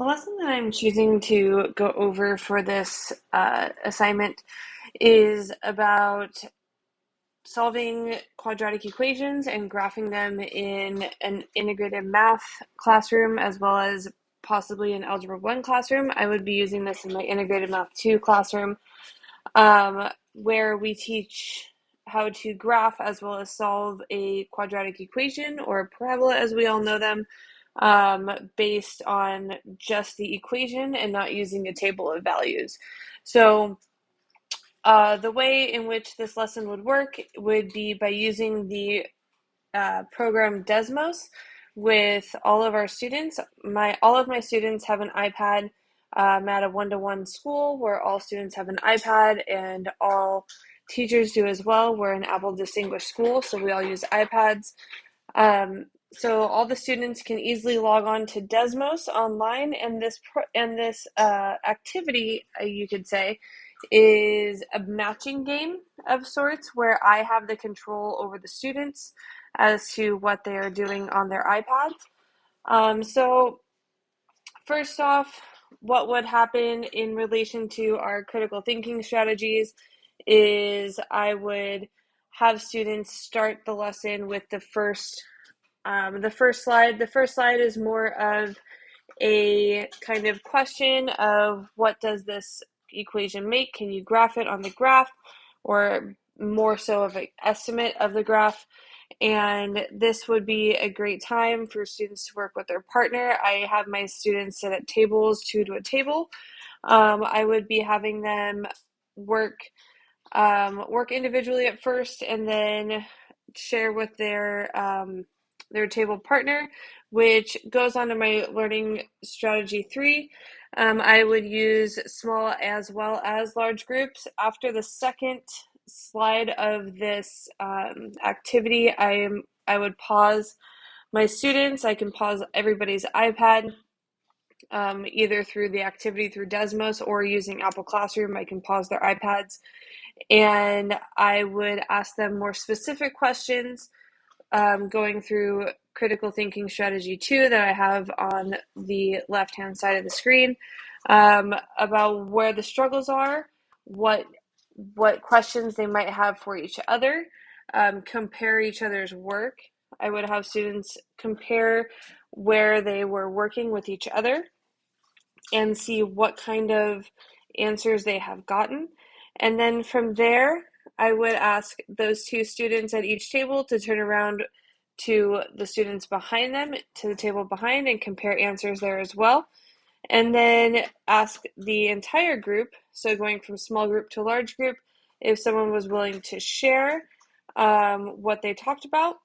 The lesson that I'm choosing to go over for this assignment is about solving quadratic equations and graphing them in an integrated math classroom as well as possibly an Algebra 1 classroom. I would be using this in my integrated math 2 classroom, where we teach how to graph as well as solve a quadratic equation or a parabola as we all know them, based on just the equation and not using a table of values. So the way in which this lesson would work would be by using the program Desmos with all of our students. All of my students have an iPad. I'm at a one-to-one school where all students have an iPad and all teachers do as well. We're an Apple distinguished school, so we all use iPads. So all the students can easily log on to Desmos online, and this activity, you could say, is a matching game of sorts where I have the control over the students as to what they are doing on their iPads. So first off, what would happen in relation to our critical thinking strategies is I would have students start the lesson with the first slide. The first slide is more of a kind of question of what does this equation make? Can you graph it on the graph? Or more so of an estimate of the graph. And this would be a great time for students to work with their partner. I have my students sit at tables, two to a table. I would be having them work individually at first and then share with their table partner, which goes on to my learning strategy 3. I would use small as well as large groups. After the second slide of this activity, I would pause my students. I can pause everybody's iPad, either through the activity through Desmos or using Apple Classroom. I can pause their iPads, and I would ask them more specific questions, going through critical thinking strategy 2 that I have on the left-hand side of the screen, about where the struggles are, what questions they might have for each other, compare each other's work. I would have students compare where they were working with each other and see what kind of answers they have gotten. And then from there, I would ask those two students at each table to turn around to the students behind them, to the table behind, and compare answers there as well. And then ask the entire group, so going from small group to large group, if someone was willing to share what they talked about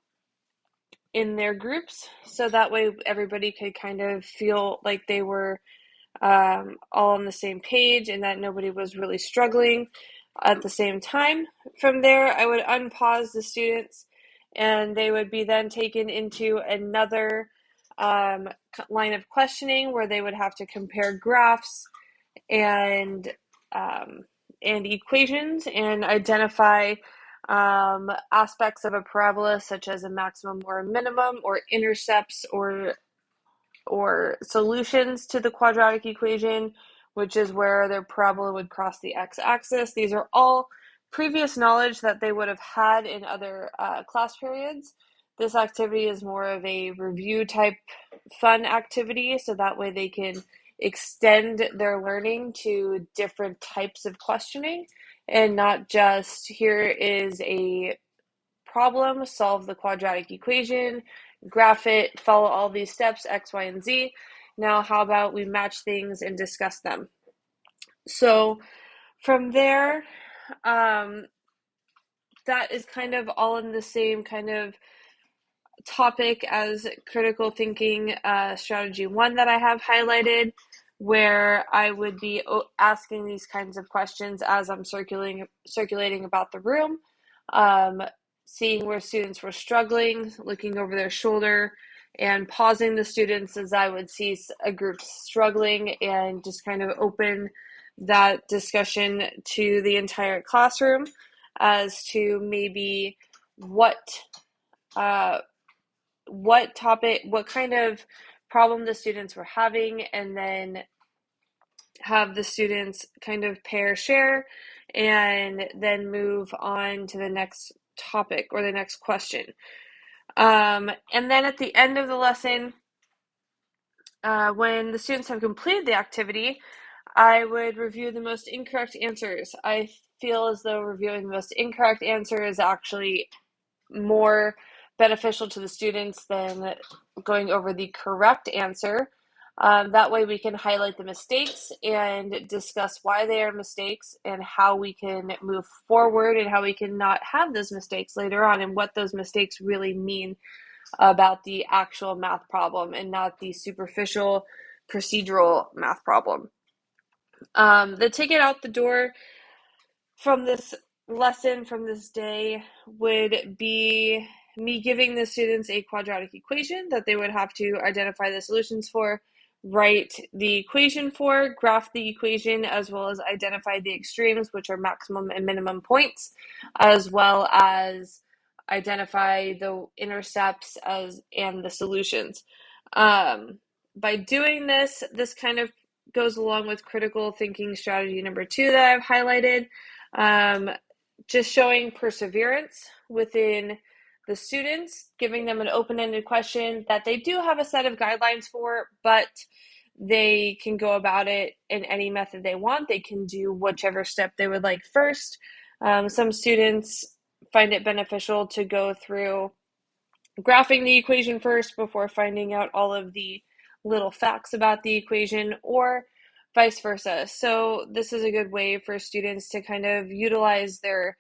in their groups, so that way everybody could kind of feel like they were all on the same page and that nobody was really struggling at the same time. From there, I would unpause the students and they would be then taken into another line of questioning where they would have to compare graphs and equations and identify aspects of a parabola, such as a maximum or a minimum, or intercepts, or solutions to the quadratic equation, which is where their parabola would cross the x-axis. These are all previous knowledge that they would have had in other class periods. This activity is more of a review type fun activity, so that way they can extend their learning to different types of questioning and not just here is a problem, solve the quadratic equation, graph it, follow all these steps, X, Y, and Z. Now, how about we match things and discuss them? So from there, that is kind of all in the same kind of topic as critical thinking strategy 1 that I have highlighted, where I would be asking these kinds of questions as I'm circulating about the room, seeing where students were struggling, looking over their shoulder, and pausing the students as I would see a group struggling and just kind of open that discussion to the entire classroom as to maybe what kind of problem the students were having, and then have the students kind of pair share and then move on to the next topic or the next question. And then at the end of the lesson, when the students have completed the activity, I would review the most incorrect answers. I feel as though reviewing the most incorrect answer is actually more beneficial to the students than going over the correct answer. That way we can highlight the mistakes and discuss why they are mistakes and how we can move forward and how we can not have those mistakes later on and what those mistakes really mean about the actual math problem and not the superficial procedural math problem. The ticket out the door from this lesson, from this day, would be me giving the students a quadratic equation that they would have to identify the solutions for, write the equation for, graph the equation, as well as identify the extremes, which are maximum and minimum points, as well as identify the intercepts and the solutions. By doing this kind of goes along with critical thinking strategy number 2 that I've highlighted. Just showing perseverance within the students, giving them an open-ended question that they do have a set of guidelines for, but they can go about it in any method they want. They can do whichever step they would like first. Some students find it beneficial to go through graphing the equation first before finding out all of the little facts about the equation, or vice versa. So this is a good way for students to kind of utilize their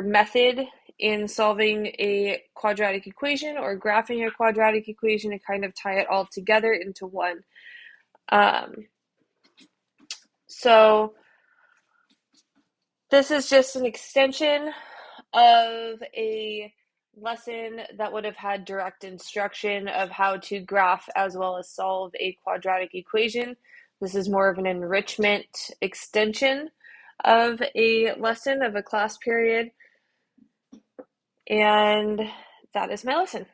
method in solving a quadratic equation or graphing a quadratic equation and kind of tie it all together into one. So this is just an extension of a lesson that would have had direct instruction of how to graph as well as solve a quadratic equation. This is more of an enrichment extension of a lesson, of a class period. And that is my lesson.